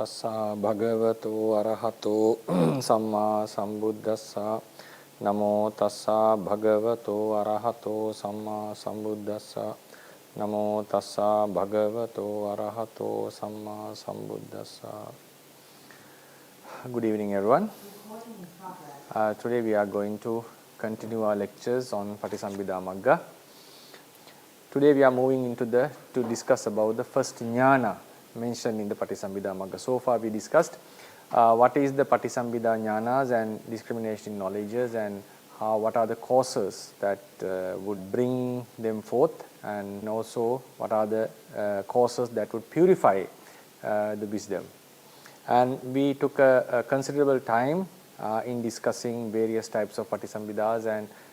tassa bhagavato arahato samma sambuddhassa. Namo tassa bhagavato arahato samma sambuddhassa. Namo tassa bhagavato arahato samma sambuddhassa. Good evening, everyone. Today we are going to continue our lectures on Patisambhida Magga. Today we are moving into to discuss about the first Ñāna mentioned in the Patisambhida Magga. So far we discussed what is the Patisambhida Ñānas and discrimination in knowledges, and what are the causes that would bring them forth, and also what are the causes that would purify the wisdom. And we took a considerable time in discussing various types of Patisambhidas,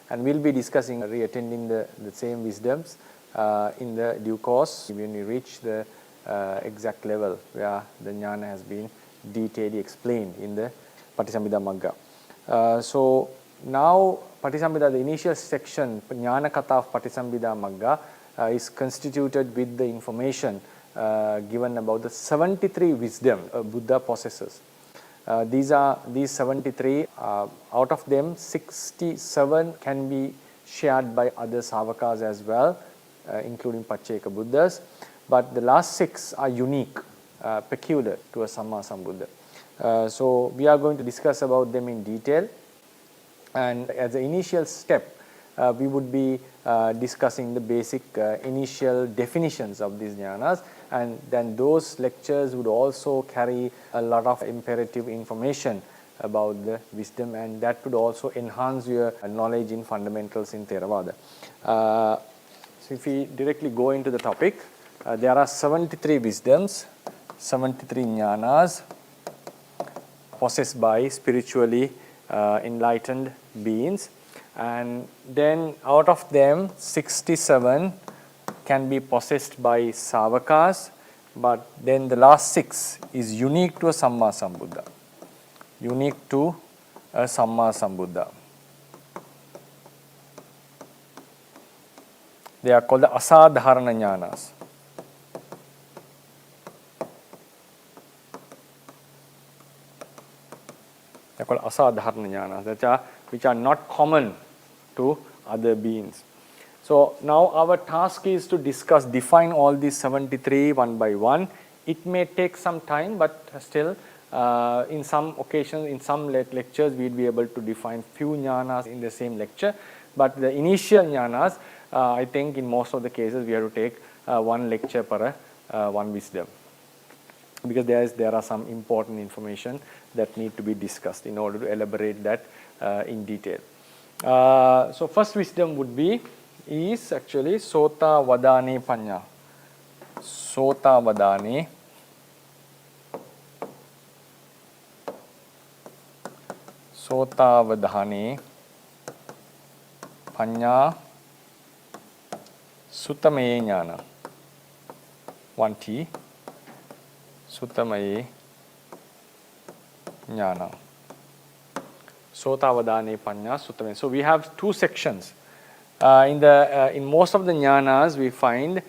and we'll be discussing, reattending the same wisdoms in the due course when we reach the exact level where the Ñāna has been detailedly explained in the Patisambhida Magga. So now Patisambhida, the initial section, Ñāna Katha of Patisambhida Magga, is constituted with the information given about the 73 wisdom Buddha possesses. These 73, out of them 67 can be shared by other Sawakas as well, including Pacceka Buddhas, but the last 6 are unique, peculiar to a Samma Sambuddha. So we are going to discuss about them in detail, and as an initial step we would be discussing the basic initial definitions of these Ñānas, and then those lectures would also carry a lot of imperative information about the wisdom, and that would also enhance your knowledge in fundamentals in Theravada. So if we directly go into the topic, there are 73 wisdoms, 73 Ñānas possessed by spiritually enlightened beings, and then out of them 67 can be possessed by Sawakas, but then the last 6 is unique to a Samma Sambuddha. Unique to a Samma Sambuddha. They are called the Asadharana Ñānas. They are called Asadharana Ñānas, which are not common to other beings. So now our task is to define all these 73 one by one. It may take some time, but still in some occasions, in some lectures, we'll be able to define few Ñānas in the same lecture. But the initial Ñānas, I think in most of the cases we have to take one lecture per one wisdom, because there are some important information that need to be discussed in order to elaborate that in detail. So first wisdom is actually Sota Vadane Pañana. Sota Vadane Pañana Suthamaya Nana. 1T. Suthamaya Nana. Sotavadane Pañana Suthamaya. So we have 2 sections. In most of the Ñānas we find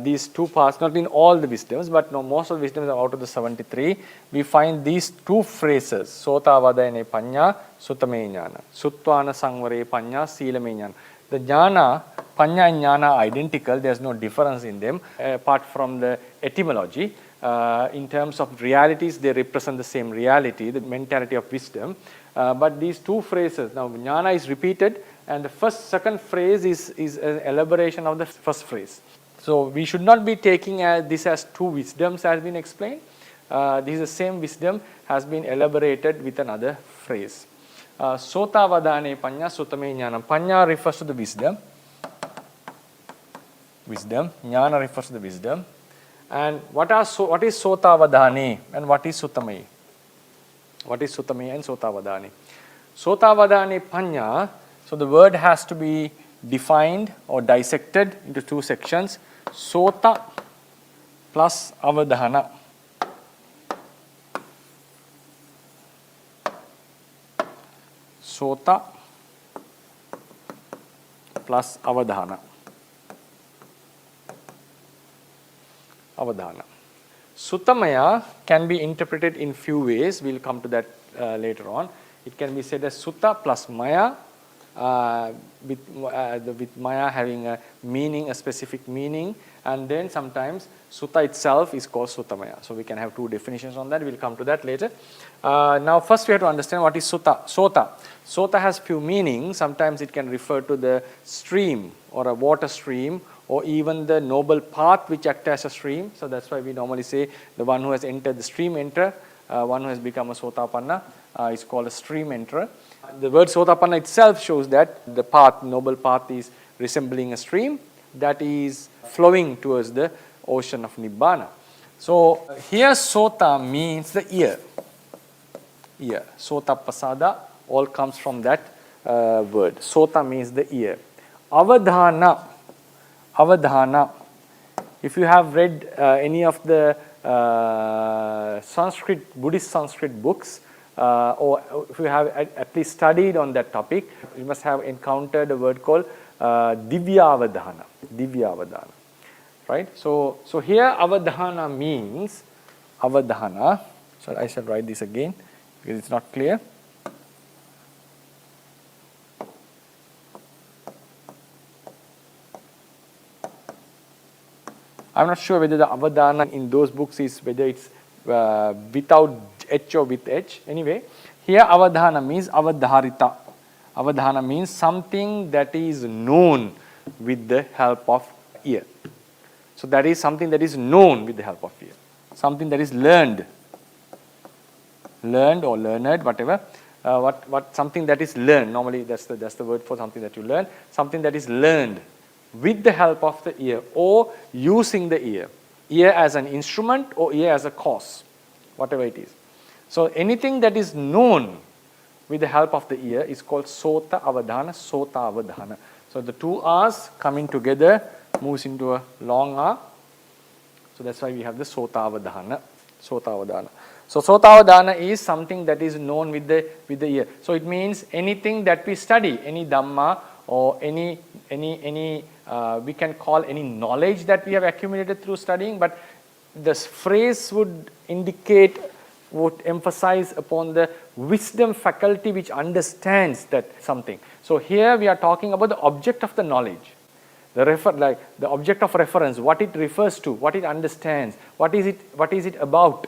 these 2 parts, not in all the wisdoms, but no, most of the wisdoms out of the 73, we find these 2 phrases, Sotavadane Pañana Suthamaya Ñāna, Suttvana Sangvare Pañana Silamaya Ñāna. The Ñāna, Pañana and Ñāna are identical, there is no difference in them apart from the etymology. In terms of realities, they represent the same reality, the mentality of wisdom. But these 2 phrases, now Ñāna is repeated, and the second phrase is an elaboration of the first phrase. So we should not be taking this as 2 wisdoms has been explained. This is the same wisdom has been elaborated with another phrase. Sota Vadane Pañana Suthamaya Ñāna. Pañana refers to the wisdom. Ñāna refers to the wisdom. And what is Sota Vadane and what is Suthamaya? What is Suthamaya and Sota Vadane? Sota Vadane Pañana, so the word has to be defined or dissected into 2 sections. Sota plus Avadhana. Sota plus Avadhana. Sutamaya can be interpreted in few ways. We'll come to that later on. It can be said as Sutta plus Maya, with Maya having a meaning, a specific meaning, and then sometimes Sutta itself is called Sutamaya. So we can have two definitions on that. We'll come to that later. Now first we have to understand what is Sutta. Sota has few meanings. Sometimes it can refer to the stream or a water stream, or even the noble path which acts as a stream. So that's why we normally say the one who has entered the stream enter, one who has become a Sotapanna is called a stream enterer. The word Sotapanna itself shows that the path, noble path, is resembling a stream that is flowing towards the ocean of Nibbana. So here Sota means the ear. Ear. Sota Pasada all comes from that word. Sota means the ear. Avadhana. If you have read any of the Buddhist Sanskrit books, or if you have at least studied on that topic, you must have encountered a word called Divyavadhana. Right? So here Avadhana means Avadhana. So I shall write this again because it's not clear. I'm not sure whether the Avadhana in those books is whether it's without H or with H. Anyway, here Avadhana means Avadharita. Avadhana means something that is known with the help of ear. So that is something that is known with the help of ear. Something that is learned or learned, whatever. Something that is learned. Normally that's the word for something that you learn. Something that is learned with the help of the ear or using the ear. Ear as an instrument or ear as a cause, whatever it is. So anything that is known with the help of the ear is called Sota Avadhana, Sota Avadhana. So the two R's coming together moves into a long R. So that's why we have the Sota Avadhana. Sota Avadhana. So Sota Avadhana is something that is known with the ear. So it means anything that we study, any Dhamma or any we can call any knowledge that we have accumulated through studying, but this phrase would emphasize upon the wisdom faculty which understands that something. So here we are talking about the object of the knowledge, the object of reference, what it refers to, what it understands, what is it about.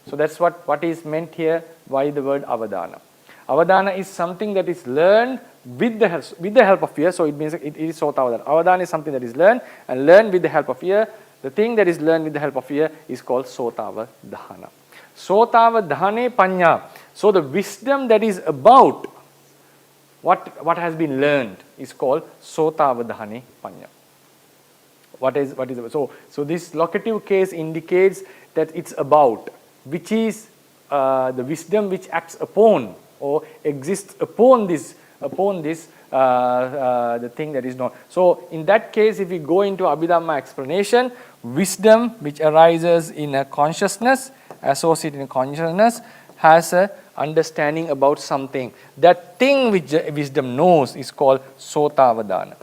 So that's what is meant here by the word Avadhana. Avadhana is something that is learned with the help of ear. So it means it is Sota Avadhana. Avadhana is something that is learned and learned with the help of ear. The thing that is learned with the help of ear is called Sota Avadhana. Sota Avadhane Pañana. So the wisdom that is about what has been learned is called Sota Avadhane Pañana. What is so this locative case indicates that it's about, which is the wisdom which acts upon or exists upon this the thing that is known. So in that case, if we go into Abhidhamma explanation, wisdom which arises in a consciousness, associated in consciousness, has a understanding about something. That thing which wisdom knows is called Sotavadana.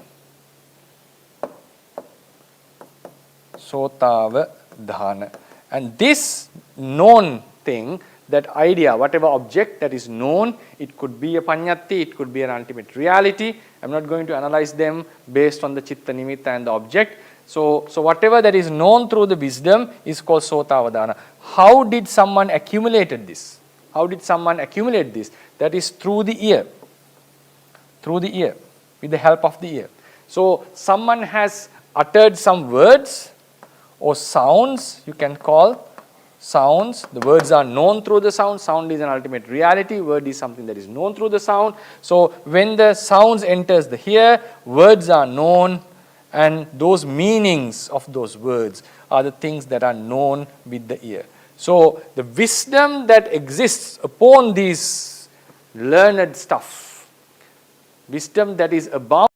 Sotavadana. And this known thing, that idea, whatever object that is known, it could be a panyati, it could be an ultimate reality. I'm not going to analyze them based on the chitta nimitta and the object. So whatever that is known through the wisdom is called Sotavadana. How did someone accumulated this? How did someone accumulate this? That is through the ear. Through the ear, with the help of the ear. So someone has uttered some words or sounds, you can call sounds. The words are known through the sound. Sound is an ultimate reality. Word is something that is known through the sound. So when the sounds enters the ear, words are known, and those meanings of those words are the things that are known with the ear. So the wisdom that exists upon these learned stuff, wisdom that is about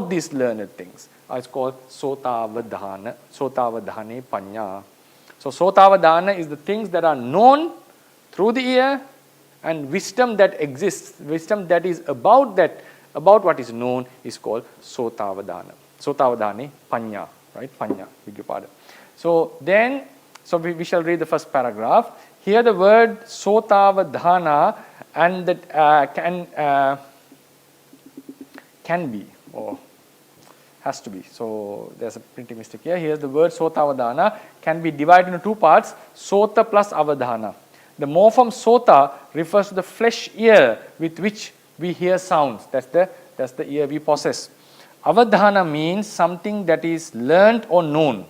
these learned things, is called Sotavadhana, Sotavadhane Pañana. So Sotavadhana is the things that are known through the ear, and wisdom that exists, wisdom that is about what is known is called Sotavadhana. Sotavadhane Pañana, right? Pañana, beg your pardon. So then So we shall read the first paragraph. Here the word sotavadhana and that can be or has to be. So there's a printing mistake here. Here's the word sotavadhana can be divided into two parts, sota plus avadhana. The morpheme sota refers to the flesh ear with which we hear sounds. That's the ear we possess. Avadhana means something that is learned or known.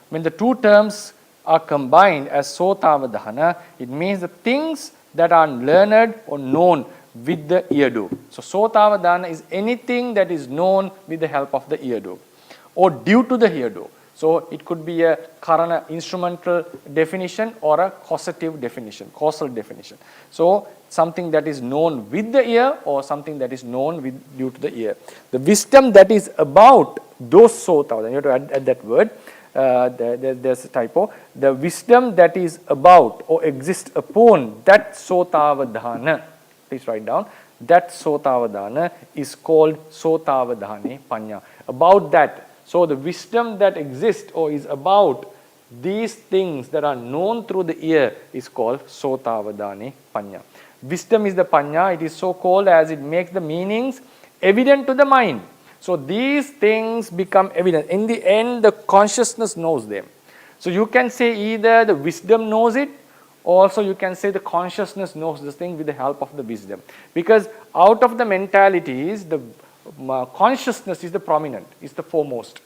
When the two terms are combined as sotavadhana, it means the things that are learned or known with the ear do. So sotavadhana is anything that is known with the help of the ear do or due to the ear do. So it could be a karana instrumental definition or a causative definition, causal definition. So something that is known with the ear or something that is known with due to the ear. The wisdom that is about those sotavadhana, you have to add that word. There's a typo. The wisdom that is about or exists upon that sotavadhana, please write down, that sotavadhana is called sotavadhane pañña. About that. So the wisdom that exists or is about these things that are known through the ear is called sotavadhane pañña. Wisdom is the pañña. It is so called as it makes the meanings evident to the mind. So these things become evident. In the end, the consciousness knows them. So you can say either the wisdom knows it, or also you can say the consciousness knows this thing with the help of the wisdom. Because out of the mentalities, the consciousness is the prominent, is the foremost.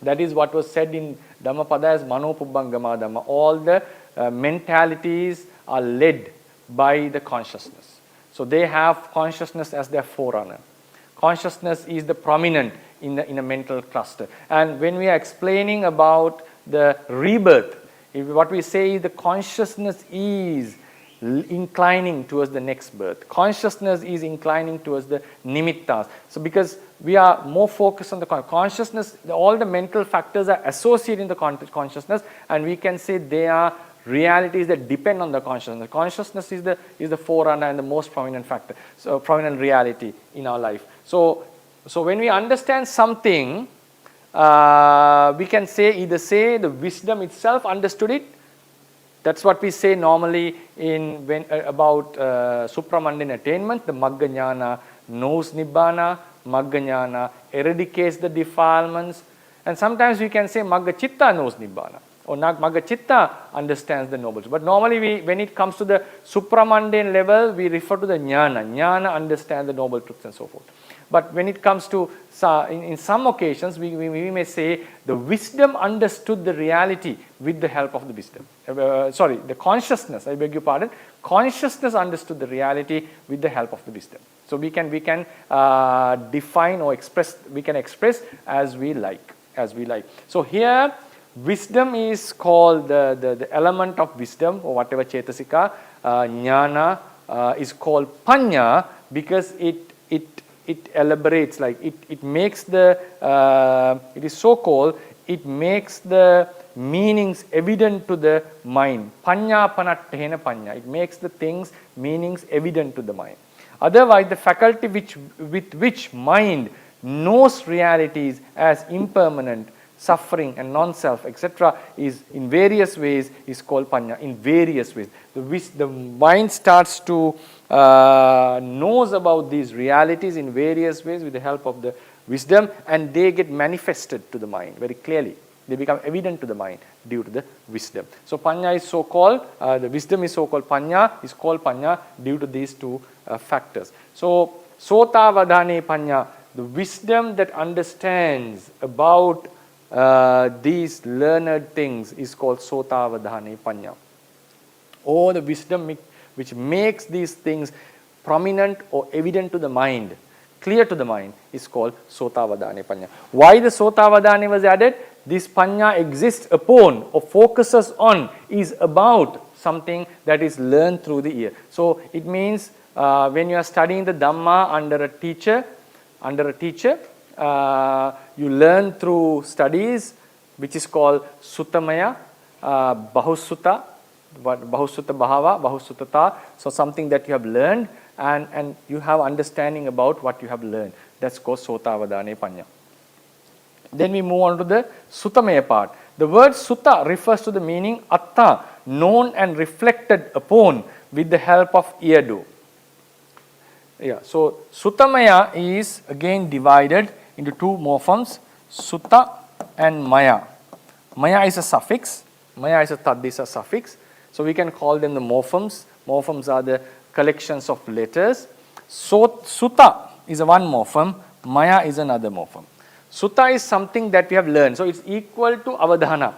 That is what was said in Dhammapada as Manopubbangama Dhamma. All the mentalities are led by the consciousness. So they have consciousness as their forerunner. Consciousness is the prominent in a mental cluster. And when we are explaining about the rebirth, what we say is the consciousness is inclining towards the next birth. Consciousness is inclining towards the nimittas. So because we are more focused on the consciousness, all the mental factors are associated in the consciousness, and we can say they are realities that depend on the consciousness. Consciousness is the forerunner and the most prominent factor, so prominent reality in our life. So when we understand something, we can either say the wisdom itself understood it. That's what we say normally about supramundane attainment. The Maggavihari knows Nibbana, Maggavihari eradicates the defilements, and sometimes we can say Maggachitta knows Nibbana, or Maggachitta understands the noble truth. But normally when it comes to the supramundane level, we refer to the Ñāna. Ñāna understands the noble truths and so forth. But when it comes to, in some occasions, we may say the wisdom understood the reality with the help of the wisdom. The consciousness, I beg your pardon. Consciousness understood the reality with the help of the wisdom. So we can define or express, we can express as we like. So here, wisdom is called the element of wisdom, or whatever Cetasika. Ñāna is called pañña because it elaborates, like it makes it is so called, it makes the meanings evident to the mind. Pañña panattena pañña. It makes the things, meanings evident to the mind. Otherwise, the faculty with which mind knows realities as impermanent, suffering and non-self, etc., is in various ways is called pañña. In various ways, the mind starts to knows about these realities in various ways with the help of the wisdom, and they get manifested to the mind very clearly. They become evident to the mind due to the wisdom. So pañña is so called, the wisdom is so called pañña, is called pañña due to these two factors. So sotavadhane pañña, the wisdom that understands about these learned things is called sotavadhane pañña. Or the wisdom which makes these things prominent or evident to the mind, clear to the mind, is called sotavadhane pañña. Why the sotavadhane was added? This pañña exists upon or focuses on, is about something that is learned through the ear. So it means when you are studying the Dhamma under a teacher, you learn through studies which is called Suthamaya, Bahusutta, Bahusutta Bhava, Bahusutta. So something that you have learned and you have understanding about what you have learned. That's called Sotavadhane Pañña. Then we move on to the Suthamaya part. The word Sutta refers to the meaning Atta, known and reflected upon with the help of eardo. Yeah, so Suthamaya is again divided into two morphemes, Sutta and Maya. Maya is a suffix, Maya is a Taddisa suffix. So we can call them the morphemes. Morphemes are the collections of letters. So Sutta is a one morpheme, Maya is another morpheme. Sutta is something that we have learned. So it's equal to Avadhana.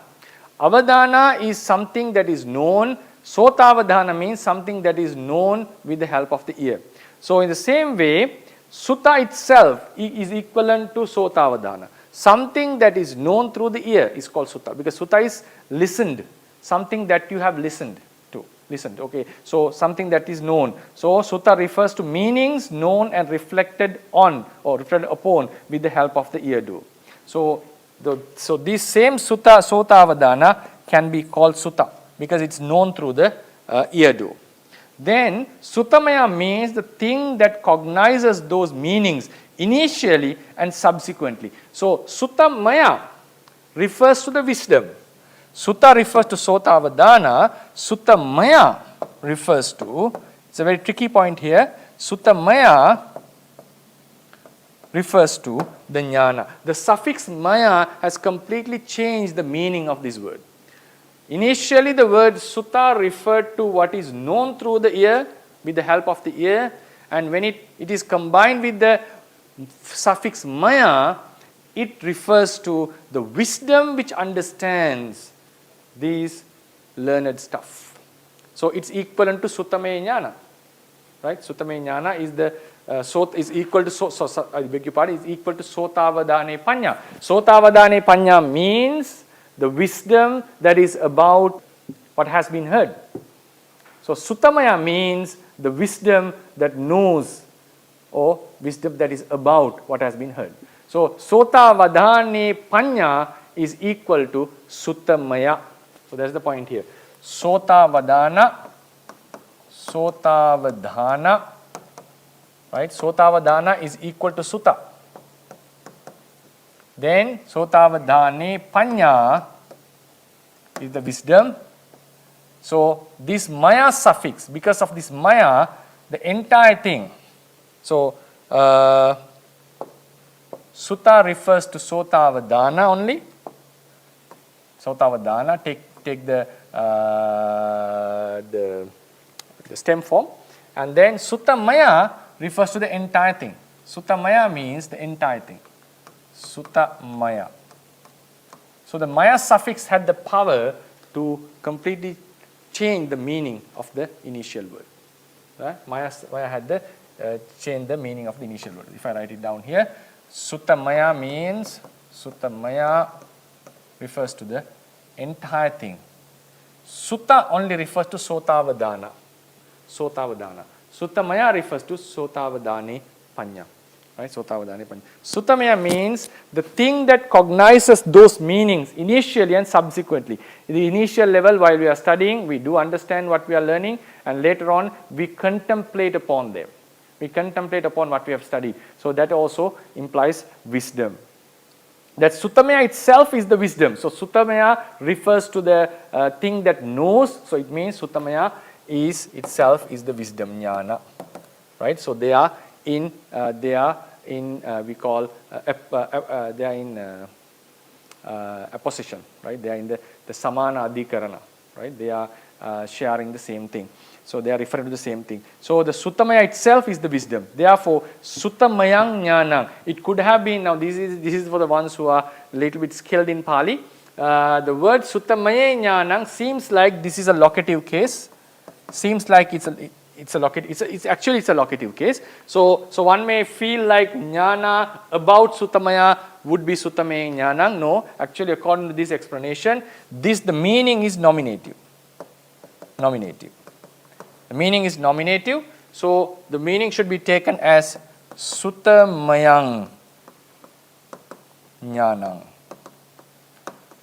Avadhana is something that is known. Sotavadhana means something that is known with the help of the ear. So in the same way, Sutta itself is equivalent to Sotavadhana. Something that is known through the ear is called Sutta, because Sutta is listened, something that you have listened to. Listened, okay. So something that is known. So Sutta refers to meanings known and reflected on or reflected upon with the help of the eardo. So this same Sutta, Sotavadhana, can be called Sutta because it's known through the eardo. Then Suthamaya means the thing that cognizes those meanings initially and subsequently. So Suthamaya refers to the wisdom. Sutta refers to Sotavadhana. Suthamaya refers to, it's a very tricky point here, Suthamaya refers to the Ñāna. The suffix Maya has completely changed the meaning of this word. Initially, the word Sutta referred to what is known through the ear, with the help of the ear, and when it is combined with the suffix Maya, it refers to the wisdom which understands these learned stuff. So it's equivalent to Suthamaya Nana, right? Suthamaya Nana is the is equal to I beg your pardon, is equal to Sotavadane Paña. Sotavadane Paña means the wisdom that is about what has been heard. So Suthamaya means the wisdom that knows or wisdom that is about what has been heard. So Sotavadane Paña is equal to Suthamaya. So that's the point here. Sotavadana, right? Sotavadana is equal to Sutta. Then Sotavadane Paña is the wisdom. So this Maya suffix, because of this Maya, the entire thing. So Sutta refers to Sotavadana only. Sotavadana, take the stem form, and then Suthamaya refers to the entire thing. Suthamaya means the entire thing. Suthamaya. So the Maya suffix had the power to completely change the meaning of the initial word. Right? Maya had the change the meaning of the initial word. If I write it down here, Suthamaya means, Suthamaya refers to the entire thing. Sutta only refers to Sotavadana. Sotavadana. Suthamaya refers to Sotavadane Paña. Right? Sotavadane Paña. Suthamaya means the thing that cognizes those meanings initially and subsequently. In the initial level, while we are studying, we do understand what we are learning, and later on we contemplate upon them. We contemplate upon what we have studied. So that also implies wisdom. That Suthamaya itself is the wisdom. So Suthamaya refers to the thing that knows. So it means Suthamaya itself is the wisdom, Ñāna. Right? So they are in apposition. Right? They are in the Samana Adhikarana. Right? They are sharing the same thing. So they are referring to the same thing. So the Suthamaya itself is the wisdom. Therefore, Suthamayang Ñāna. It could have been, now this is for the ones who are a little bit skilled in Pali. The word Suthamaya Ñāna seems like this is a locative case. Seems like it's a locative. It's actually a locative case. So one may feel like Ñāna about Suthamaya would be Suthamaya Ñāna. No, actually according to this explanation, the meaning is nominative. Nominative. The meaning is nominative, so the meaning should be taken as Suthamayang Ñāna.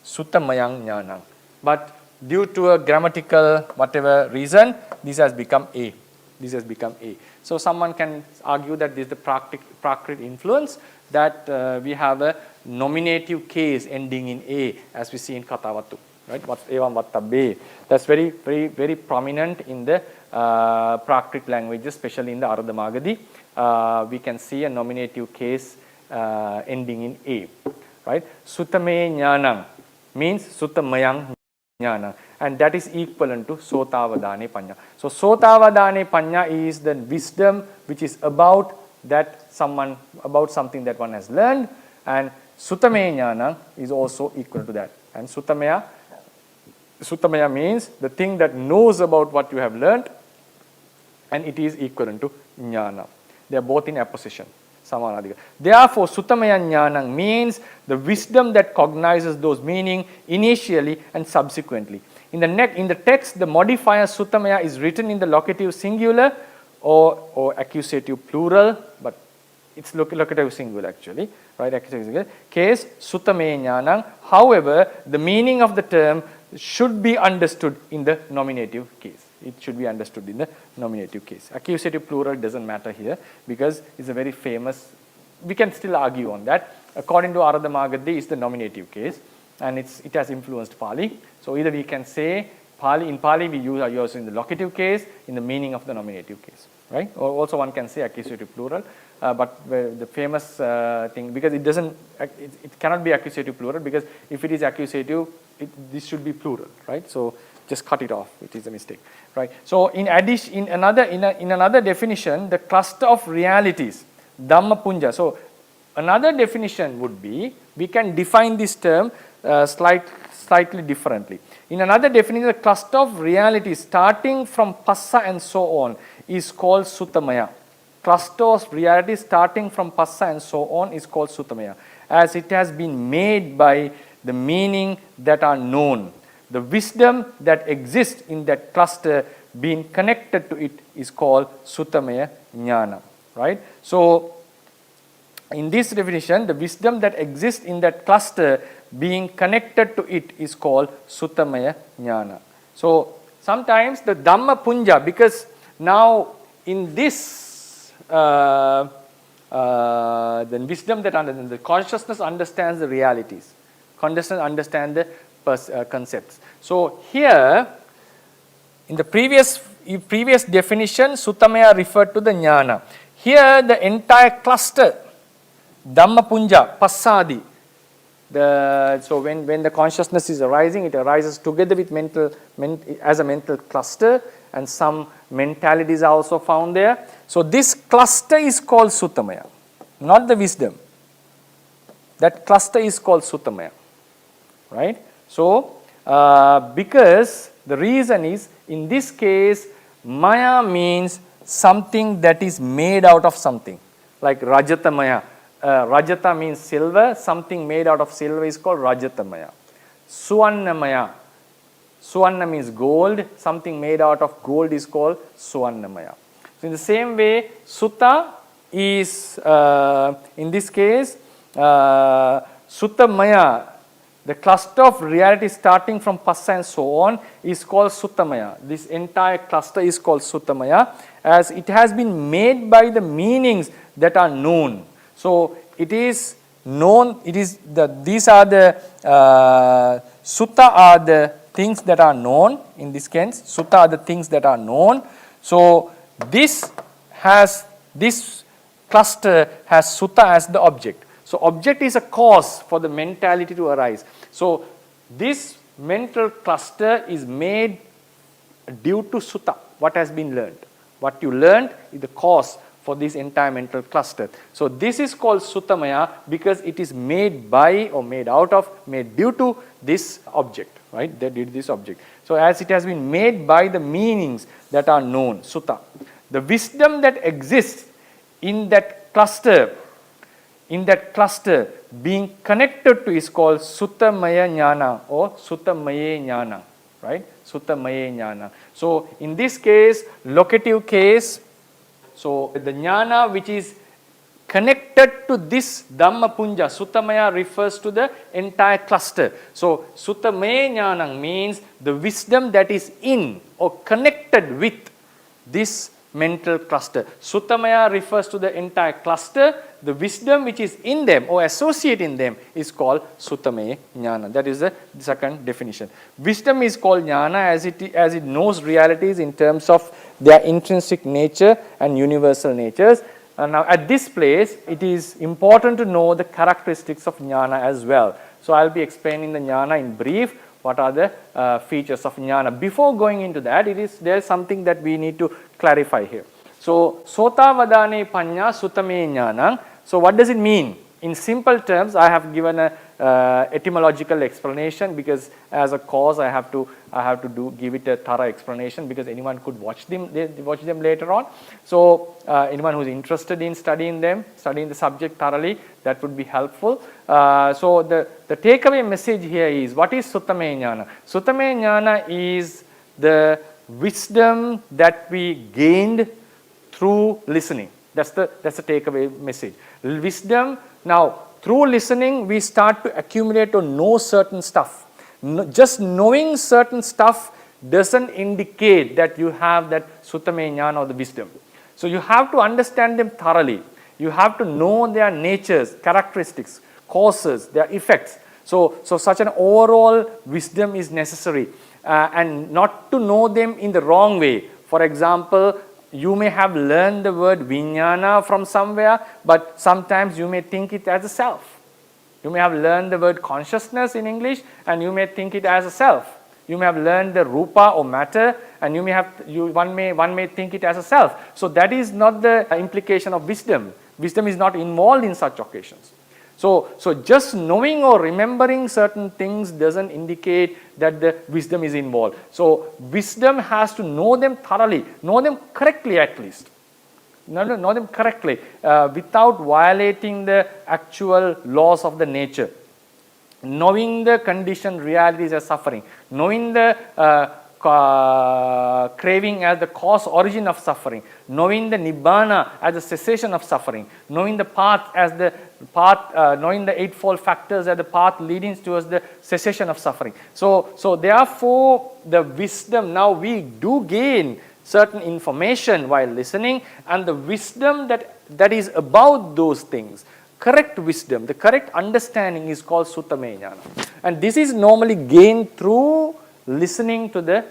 Suthamayang Ñāna. But due to a grammatical whatever reason, this has become A. This has become A. So someone can argue that this is the Prakrit influence, that we have a nominative case ending in A, as we see in Kathavatu, right? Evam Vattabbe. That's very, very, very prominent in the Prakrit languages, especially in the Ardhamagadi. We can see a nominative case ending in A, right? Suthamaya Nana means Suthamayang Ñāna, and that is equivalent to Sotavadane Pañña. So Sotavadane Pañña is the wisdom which is about something that one has learned, and Suthamaya Nana is also equal to that. And Suthamaya means the thing that knows about what you have learned, and it is equivalent to Ñāna. They are both in apposition. Therefore, Suthamaya Nana means the wisdom that cognizes those meaning initially and subsequently. In the text, the modifier Suthamaya is written in the locative singular or accusative plural, but it's locative singular actually, right? Accusative singular. Case Suthamaya Nana. However, the meaning of the term should be understood in the nominative case. It should be understood in the nominative case. Accusative plural doesn't matter here because it's a very famous, we can still argue on that. According to Ardhamagadi, it's the nominative case, and it has influenced Pali. So either we can say in Pali we are using the locative case in the meaning of the nominative case, right? Or also one can say accusative plural, but the famous thing, because it cannot be accusative plural, because if it is accusative, this should be plural, right? So just cut it off. It is a mistake, right? So in another definition, the cluster of realities, Dhamma Punja. So another definition would be, we can define this term slightly differently. In another definition, the cluster of realities starting from Passa and so on is called Suthamaya. Cluster of realities starting from Passa and so on is called Suthamaya, as it has been made by the meaning that are known. The wisdom that exists in that cluster being connected to it is called Suthamaya Ñāna, right? So in this definition, the wisdom that exists in that cluster being connected to it is called Suthamaya Ñāna. So sometimes the Dhamma Punja, because now in this the wisdom that the consciousness understands the realities, consciousness understands the concepts. So here, in the previous definition, Suthamaya referred to the Ñāna. Here, the entire cluster, Dhamma Punja, Passadi. So when the consciousness is arising, it arises together with as a mental cluster, and some mentalities are also found there. So this cluster is called Suthamaya, not the wisdom. That cluster is called Suthamaya, right? So, because the reason is, in this case, Maya means something that is made out of something, like Rajatamaya. Rajata means silver, something made out of silver is called Rajatamaya. Suannamaya. Suanna means gold, something made out of gold is called Suannamaya. So in the same way, Sutta is, in this case, Suthamaya. The cluster of reality starting from Passa and so on is called Suthamaya. This entire cluster is called Suthamaya, as it has been made by the meanings that are known. So it is known, these are the, Sutta are the things that are known in this case. Sutta are the things that are known. So this cluster has Sutta as the object. So object is a cause for the mentality to arise. So this mental cluster is made due to Sutta, what has been learned. What you learned is the cause for this entire mental cluster. So this is called Suthamaya because it is made by or made out of, made due to this object, right? They did this object. So as it has been made by the meanings that are known, Sutta. The wisdom that exists in that cluster, being connected to is called Suthamaya Nana or Suthamaya Nana, right? Suthamaya Nana. So in this case, locative case, so the Ñāna which is connected to this Dhamma Punja, Suthamaya refers to the entire cluster. So Suthamaya Ñāna means the wisdom that is in or connected with this mental cluster. Sutamaya refers to the entire cluster. The wisdom which is in them or associate in them is called Suthamaya Nana. That is the second definition. Wisdom is called Ñāna as it knows realities in terms of their intrinsic nature and universal natures. Now at this place, it is important to know the characteristics of Ñāna as well. So I'll be explaining the Ñāna in brief. What are the features of Ñāna? Before going into that, there is something that we need to clarify here. So Sotavadane Paññā Suthamaya Nana. So what does it mean? In simple terms, I have given a etymological explanation because as a course I have to give it a thorough explanation because anyone could watch them later on. So anyone who is interested in studying the subject thoroughly, that would be helpful. So the takeaway message here is, what is Suthamaya Nana? Suthamaya Nana is the wisdom that we gained through listening. That's the takeaway message. Wisdom. Now, through listening, we start to accumulate or know certain stuff. Just knowing certain stuff doesn't indicate that you have that Suthamaya Nana or the wisdom. So you have to understand them thoroughly. You have to know their natures, characteristics, causes, their effects. So such an overall wisdom is necessary, and not to know them in the wrong way. For example, you may have learned the word Jñāna from somewhere, but sometimes you may think it as a self. You may have learned the word consciousness in English, and you may think it as a self. You may have learned the rupa or matter, and one may think it as a self. So that is not the implication of wisdom. Wisdom is not involved in such occasions. So just knowing or remembering certain things doesn't indicate that the wisdom is involved. So wisdom has to know them thoroughly, know them correctly at least. Know them correctly without violating the actual laws of the nature. Knowing the conditioned realities as suffering, knowing the craving as the cause origin of suffering, knowing the nibbana as the cessation of suffering, knowing the path as the path, knowing the eightfold factors as the path leading towards the cessation of suffering. So therefore the wisdom, now we do gain certain information while listening, and the wisdom that is about those things, correct wisdom, the correct understanding is called Suthamaya Nana. And this is normally gained through listening to the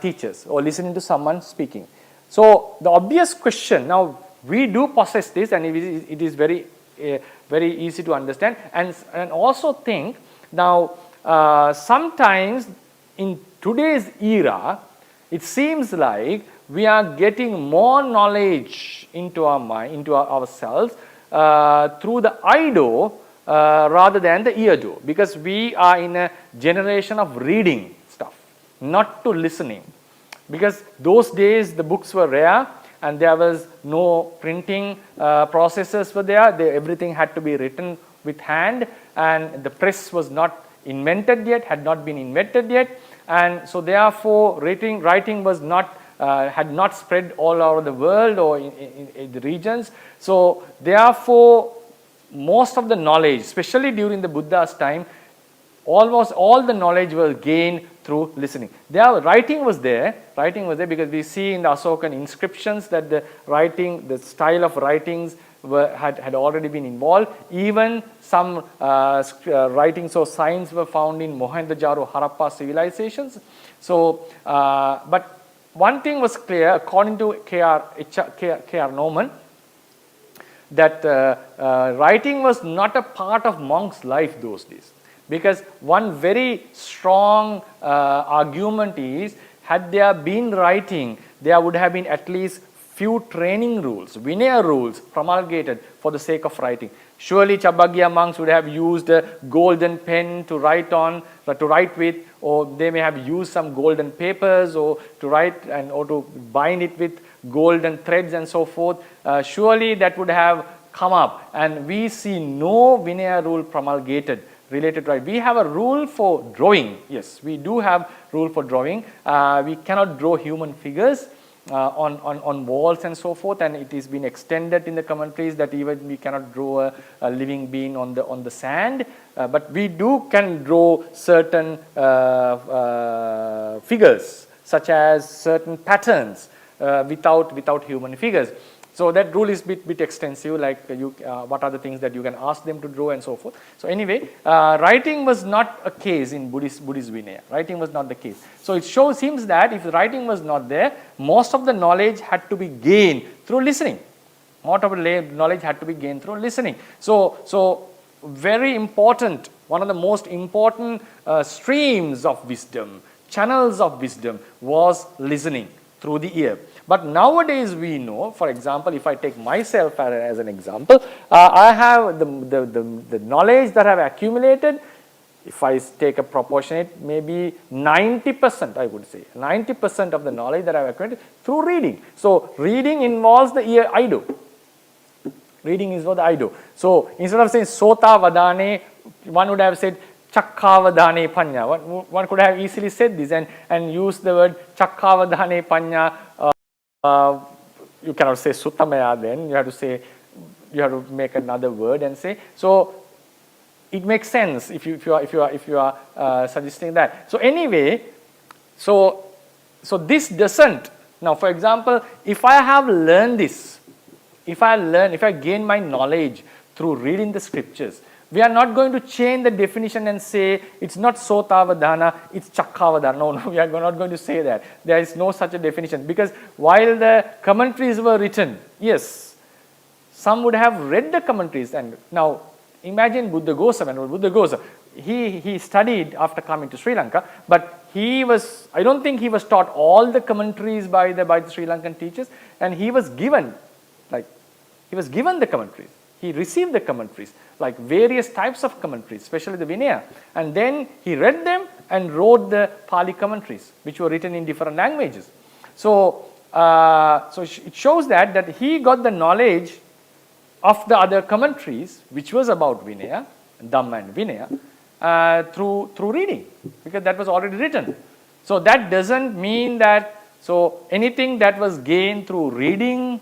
teachers or listening to someone speaking. So the obvious question, now we do possess this, and it is very easy to understand, and also think now sometimes in today's era it seems like we are getting more knowledge into our mind, into ourselves through the eye door rather than the ear door, because we are in a generation of reading stuff, not to listening. Because those days the books were rare and there was no printing processes were there. Everything had to be written with hand, and the press was not invented yet, had not been invented yet, and so therefore writing was not had not spread all over the world or in the regions. So therefore most of the knowledge, especially during the Buddha's time, almost all the knowledge was gained through listening. Writing was there because we see in the Asokan inscriptions that the style of writings had already been involved. Even some writings or signs were found in Mohenjo-daro, Harappa civilizations. So, but one thing was clear, according to K.R. Norman, that writing was not a part of monks' life those days. Because one very strong argument is, had there been writing, there would have been at least few training rules, Vinaya rules promulgated for the sake of writing. Surely Chabagya monks would have used a golden pen to write with, or they may have used some golden papers or to write or to bind it with golden threads and so forth. Surely that would have come up, and we see no Vinaya rule promulgated related to writing. We have a rule for drawing. Yes, we do have rule for drawing. We cannot draw human figures on walls and so forth, and it has been extended in the commentaries that even we cannot draw a living being on the sand, but we can draw certain figures, such as certain patterns, without human figures. So that rule is bit extensive, like what are the things that you can ask them to draw and so forth. So anyway, writing was not a case in Buddhist Vinaya. Writing was not the case. So it seems that if writing was not there, most of the knowledge had to be gained through listening. Most of the knowledge had to be gained through listening. So very important, one of the most important streams of wisdom, channels of wisdom was listening through the ear. But nowadays we know, for example, if I take myself as an example, I have the knowledge that I have accumulated. If I take a proportionate, maybe 90%, I would say, 90% of the knowledge that I have accumulated through reading. So reading involves the ear, I do. Reading is what I do. So instead of saying sota vadane, one would have said chakkavadane panya. One could have easily said this and used the word chakkavadane panya. You cannot say sutamaya then. You have to make another word and say. So it makes sense if you are suggesting that. So anyway, so this doesn't. Now, for example, if I have learned this, if I gain my knowledge through reading the scriptures, we are not going to change the definition and say it's not sotavadana, it's chakkavadana. No, we are not going to say that. There is no such a definition, because while the commentaries were written, yes, some would have read the commentaries. And now imagine Buddhaghosa, Venerable Buddhaghosa. He studied after coming to Sri Lanka, but I don't think he was taught all the commentaries by the Sri Lankan teachers, and he was given the commentaries. He received the commentaries, like various types of commentaries, especially the Vinaya. And then he read them and wrote the Pali commentaries, which were written in different languages. So it shows that he got the knowledge of the other commentaries, which was about Vinaya, Dhamma and Vinaya, through reading, because that was already written. So that doesn't mean that, so anything that was gained through reading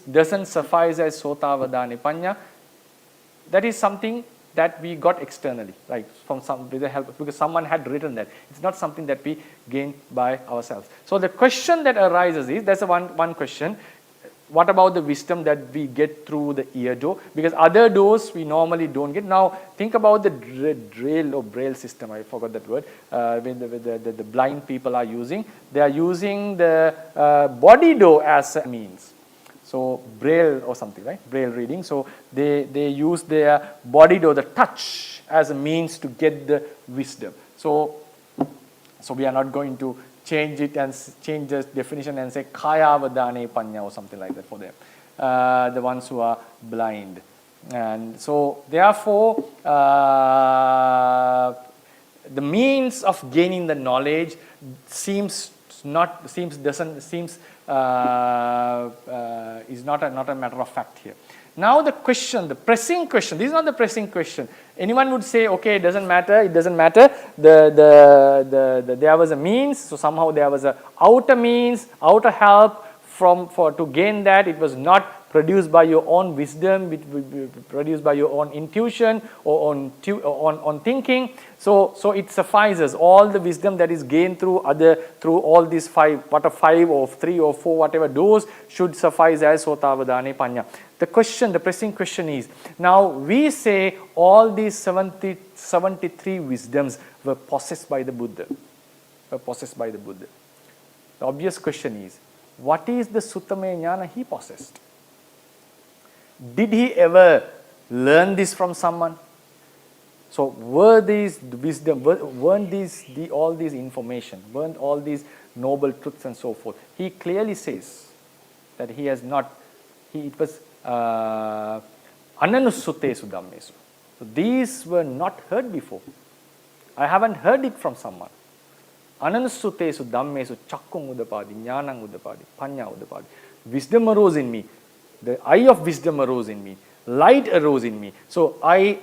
doesn't suffice as sotavadane panya. That is something that we got externally, like with the help, because someone had written that. It's not something that we gain by ourselves. So the question that arises is, that's one question. What about the wisdom that we get through the ear door? Because other doors we normally don't get. Now think about the braille system. I forgot that word. When the blind people are using, they are using the body door as a means. So braille or something, right? Braille reading. So they use their body door, the touch, as a means to get the wisdom. So we are not going to change it and change the definition and say kaya vadane panya or something like that for them, the ones who are blind. And so therefore the means of gaining the knowledge is not a matter of fact here. Now the pressing question, this is not the pressing question. Anyone would say, okay, it doesn't matter, there was a means, so somehow there was a outer means, outer help to gain that. It was not produced by your own wisdom, produced by your own intuition or on thinking. So it suffices. All the wisdom that is gained through all these five or three or four, whatever doors, should suffice as sotavadane panya. The pressing question is, now we say all these 73 wisdoms were possessed by the Buddha. The obvious question is, what is the Suthamaya Nana he possessed? Did he ever learn this from someone? So were these wisdom, weren't these all these information, weren't all these noble truths and so forth? He clearly says that he has not, it was ananussutesu dhammesu. So these were not heard before. I haven't heard it from someone. Ananussutesu dhammesu chakkung udapadi, Ñāna udapadi, panya udapadi. Wisdom arose in me. The eye of wisdom arose in me. Light arose in me. So I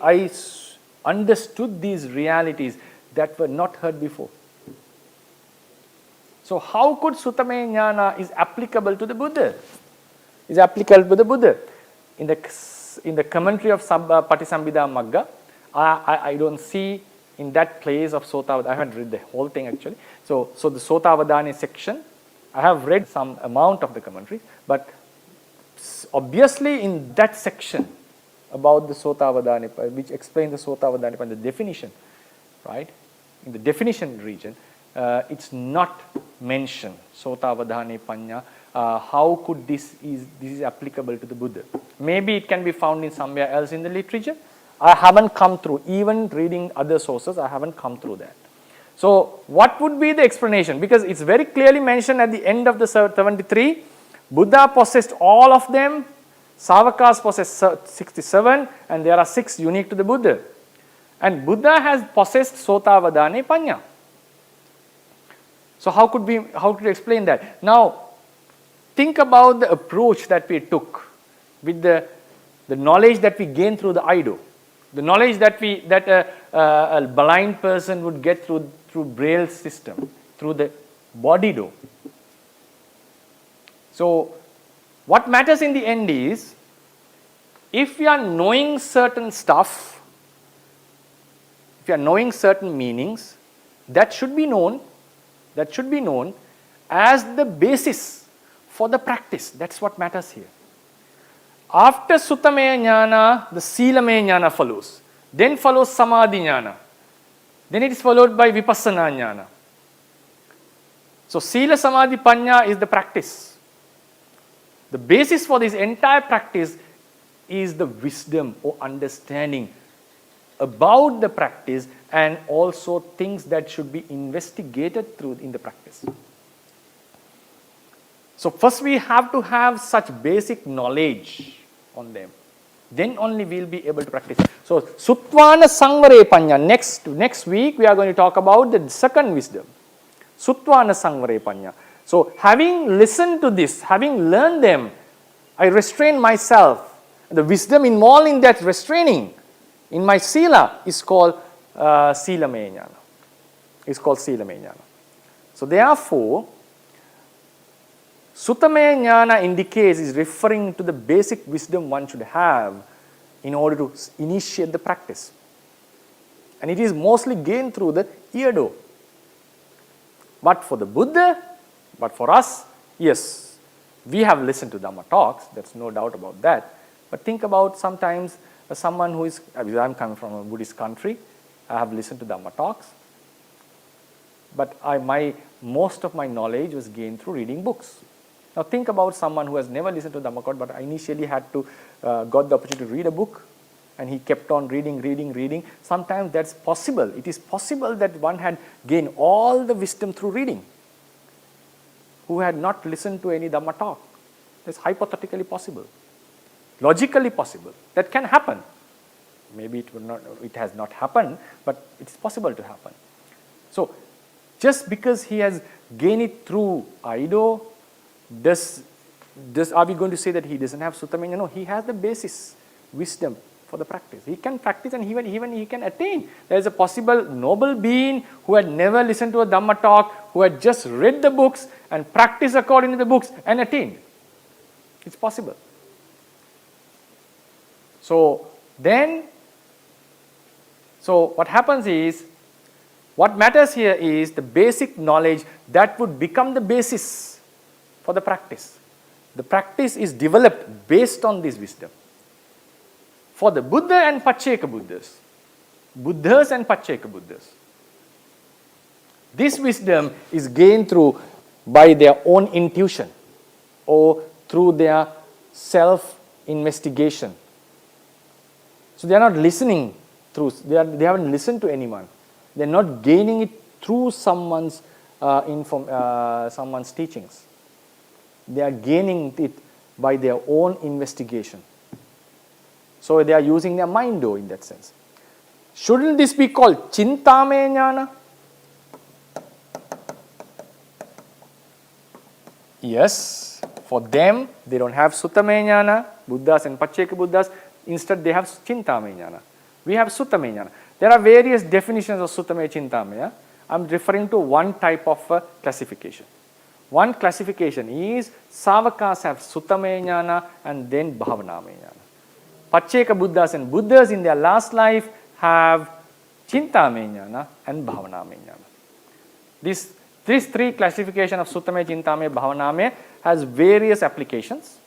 understood these realities that were not heard before. So how could Suthamaya Nana is applicable to the Buddha? Is applicable to the Buddha? In the commentary of Patisambhida Magga, I don't see in that place of Sotavadana. I haven't read the whole thing actually. So the Sotavadana section I have read some amount of the commentary, but obviously in that section about the Sotavadani, which explains the Sotavadani and the definition, right? In the definition region, it's not mentioned, Sotavadani Panya. How could this is applicable to the Buddha? Maybe it can be found in somewhere else in the literature. I haven't come through, even reading other sources, I haven't come through that. So what would be the explanation? Because it's very clearly mentioned at the end of the 73, Buddha possessed all of them, Sawakas possessed 67, and there are 6 unique to the Buddha. And Buddha has possessed Sotavadane Panya. So how could we explain that? Now, think about the approach that we took with the knowledge that we gained through the Ido, the knowledge that a blind person would get through Braille system, through the body do. So what matters in the end is, if we are knowing certain stuff, if you are knowing certain meanings, that should be known as the basis for the practice. That's what matters here. After Suthamaya Nana, the Silamaya Nana follows. Then follows Samadhi Ñāna. Then it is followed by Vipassana Ñāna. So Sila Samadhi Panya is the practice. The basis for this entire practice is the wisdom or understanding about the practice, and also things that should be investigated through in the practice. So first we have to have such basic knowledge on them. Then only we will be able to practice. So Suttvana Sangvare Panya. Next week we are going to talk about the second wisdom. Suttvana Sangvare Panya. So having listened to this, having learned them, I restrain myself. The wisdom involved in that restraining in my sila is called Silamaya Nana. It's called Silamaya Nana. So therefore, Suthamaya Nana indicates, is referring to the basic wisdom one should have in order to initiate the practice. And it is mostly gained through the eardo. But for the Buddha, but for us, yes, we have listened to Dhamma talks, there's no doubt about that. But think about sometimes someone who is, I'm coming from a Buddhist country, I have listened to Dhamma talks, but most of my knowledge was gained through reading books. Now think about someone who has never listened to Dhamma talk, but initially had to got the opportunity to read a book, and he kept on reading. Sometimes that's possible. It is possible that one had gained all the wisdom through reading, who had not listened to any Dhamma talk. That's hypothetically possible, logically possible. That can happen. Maybe it has not happened, but it's possible to happen. So just because he has gained it through Ido, are we going to say that he doesn't have Suthamaya? No, he has the basis, wisdom for the practice. He can practice, and even he can attain. There is a possible noble being who had never listened to a Dhamma talk, who had just read the books and practiced according to the books and attained. It's possible. So what happens is, what matters here is the basic knowledge that would become the basis for the practice. The practice is developed based on this wisdom. For the Buddha and Pacceka Buddhas and Pacceka Buddhas, this wisdom is gained by their own intuition or through their self-investigation. So they are not listening through, they haven't listened to anyone. They are not gaining it through someone's teachings. They are gaining it by their own investigation. So they are using their mind though in that sense. Shouldn't this be called Chinthamaya Nana? Yes, for them, they don't have Suthamaya Nana, Buddhas and Pacceka Buddhas. Instead, they have Chinthamaya Nana. We have Suthamaya Nana. There are various definitions of Suthamaya Chinthamaya. I'm referring to one type of classification. One classification is Sawakas have Suthamaya Nana and then Bhavanamaya Nana. Pacceka Buddhas and Buddhas in their last life have Chinthamaya Nana and Bhavanamaya Nana. This these three classification of Suthamaya, Chinthamaya, Bhavanamaya has various applications.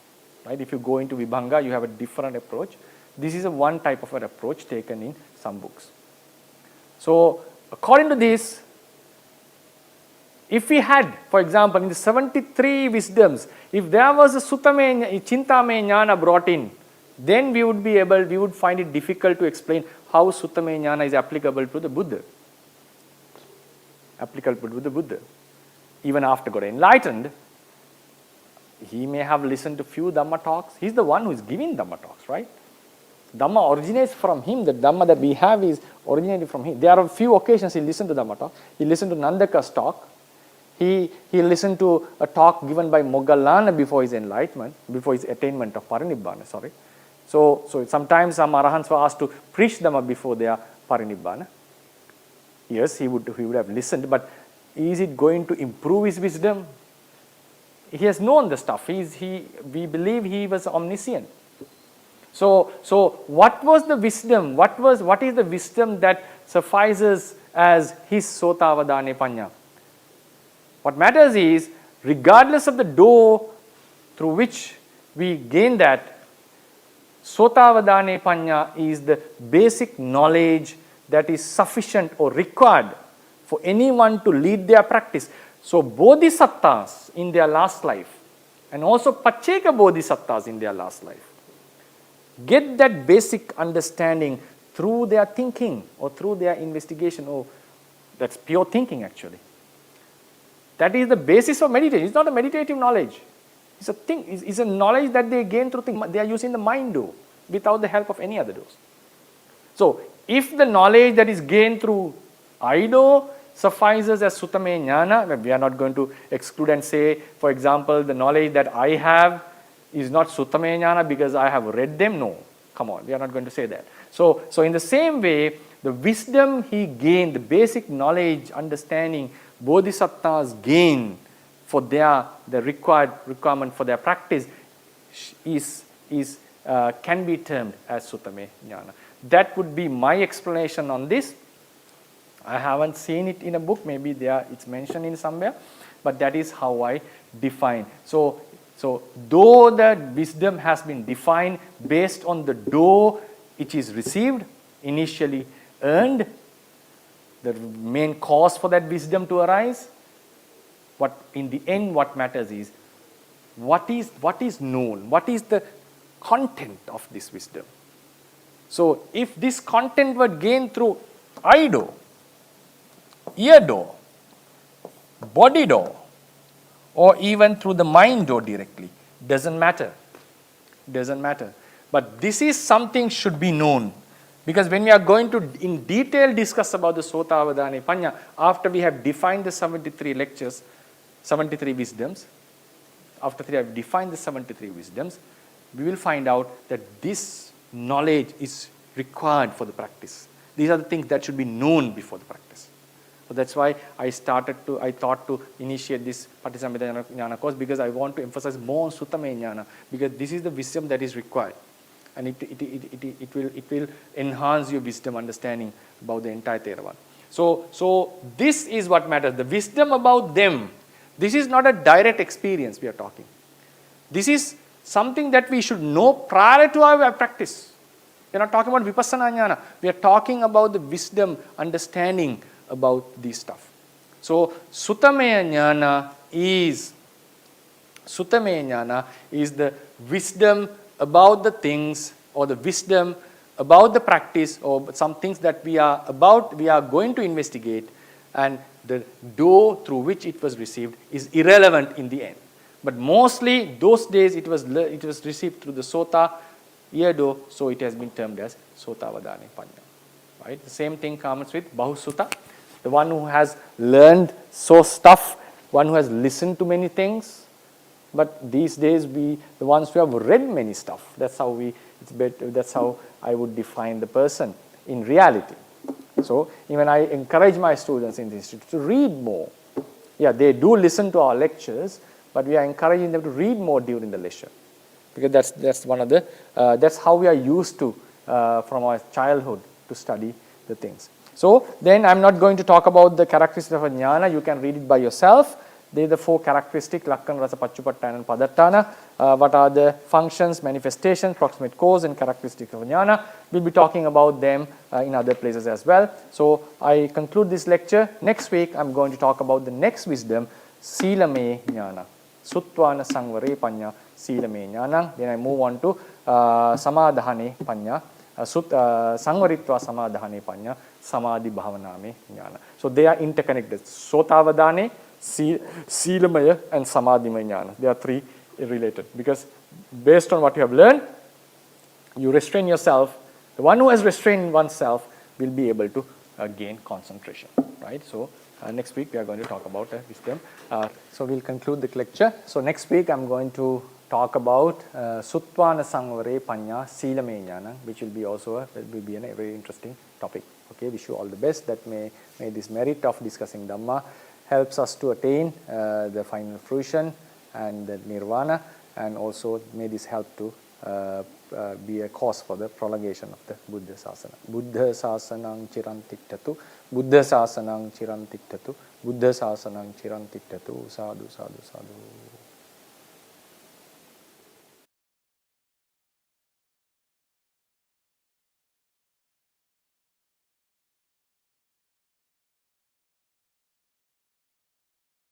Right? If you go into Vibhanga, you have a different approach. This is a one type of an approach taken in some books. So, according to this, if we had, for example, in the 73 wisdoms, if there was a Suthamaya, Chinthamaya Nana brought in, then we would find it difficult to explain how Suthamaya Nana is applicable to the Buddha. Applicable to the Buddha. Even after got enlightened, he may have listened to few Dhamma talks. He's the one who is giving Dhamma talks, right? Dhamma originates from him. The Dhamma that we have is originated from him. There are a few occasions he listened to Dhamma talk. He listened to Nandaka's talk. He listened to a talk given by Moggallana before his enlightenment, before his attainment of Parinibbana, sorry. So sometimes some Arahants were asked to preach Dhamma before their Parinibbana. Yes, he would have listened, but is it going to improve his wisdom? He has known the stuff. We believe he was omniscient. So what was the wisdom? What is the wisdom that suffices as his Sotavadane Pañña? What matters is, regardless of the door through which we gain that, Sotavadane Pañña is the basic knowledge that is sufficient or required for anyone to lead their practice. So bodhisattvas in their last life and also Pacceka bodhisattvas in their last life get that basic understanding through their thinking or through their investigation. Oh, that's pure thinking actually. That is the basis of meditation. It's not a meditative knowledge. It's a thing. It's a knowledge that they gain through thinking. They are using the mind door without the help of any other doors. So if the knowledge that is gained through Ido suffices as Suthamaya Nana, we are not going to exclude and say, for example, the knowledge that I have is not Suthamaya Nana because I have read them. No, come on, we are not going to say that. So in the same way, the wisdom he gained, the basic knowledge, understanding, bodhisattvas gain for the requirement for their practice can be termed as Suthamaya Nana. That would be my explanation on this. I haven't seen it in a book, maybe it's mentioned in somewhere, but that is how I define. So though the wisdom has been defined based on the door which is received, initially earned, the main cause for that wisdom to arise, what in the end what matters is what is known, what is the content of this wisdom. So if this content were gained through Ido, ear door, body door, or even through the mind door directly, doesn't matter. But this is something should be known. Because when we are going to in detail discuss about the Sotavadane Pañña, after we have defined the 73 lectures, 73 wisdoms, after we have defined the 73 wisdoms, we will find out that this knowledge is required for the practice. These are the things that should be known before the practice. So that's why I thought to initiate this Patisambhida Ñāna course, because I want to emphasize more on Suthamaya Ñāna, because this is the wisdom that is required. And it will enhance your wisdom understanding about the entire Theravada. So this is what matters. The wisdom about them. This is not a direct experience we are talking. This is something that we should know prior to our practice. We are not talking about Vipassana Ñāna. We are talking about the wisdom understanding about this stuff. So Suthamaya Nana is the wisdom about the things, or the wisdom about the practice, or some things that we are going to investigate, and the door through which it was received is irrelevant in the end. But mostly those days it was received through the Sota, ear door, so it has been termed as Sotavadane Pañña. Right? The same thing comes with Bahusutta, the one who has learned stuff, one who has listened to many things. But these days, the ones who have read many stuff, that's how I would define the person in reality. So even I encourage my students in the institute to read more. Yeah, they do listen to our lectures, but we are encouraging them to read more during the lecture, because that's one of that's how we are used to from our childhood to study the things. So then I'm not going to talk about the characteristics of a Ñāna. You can read it by yourself. They are the 4 characteristics, Lakkana, Rasa, Paccupatthana and Padattana. What are the functions, manifestations, proximate cause and characteristics of Ñāna. We'll be talking about them in other places as well. So I conclude this lecture. Next week I'm going to talk about the next wisdom, Sīlamaya Ñāna. Sutvana Sangvare Pañña Sīlamaya Ñāna. Then I move on to Samadhane Pañña. Sangvaritva Samadhane Pañña Samadhi Bhavanamaya Nana. So they are interconnected. Sotavadane, Sīlamaya and Samadhimaya Nana. They are 3 related because based on what you have learned, you restrain yourself. The one who has restrained oneself will be able to gain concentration. Right? So next week we are going to talk about wisdom. So we'll conclude the lecture. So next week I'm going to talk about Suttvana Sangvare Pañña Sīlamaya Ñāna, which will be also a very interesting topic. Okay, wish you all the best. That may this merit of discussing Dhamma helps us to attain the final fruition and the nirvana, and also may this help to be a cause for the prolongation of the Buddha Sasana. Buddha Sasanang Chirantiktatu, Buddha Sasanang Chirantiktatu, Buddha Sasanang Chirantiktatu, sadhu, sadhu, sadhu.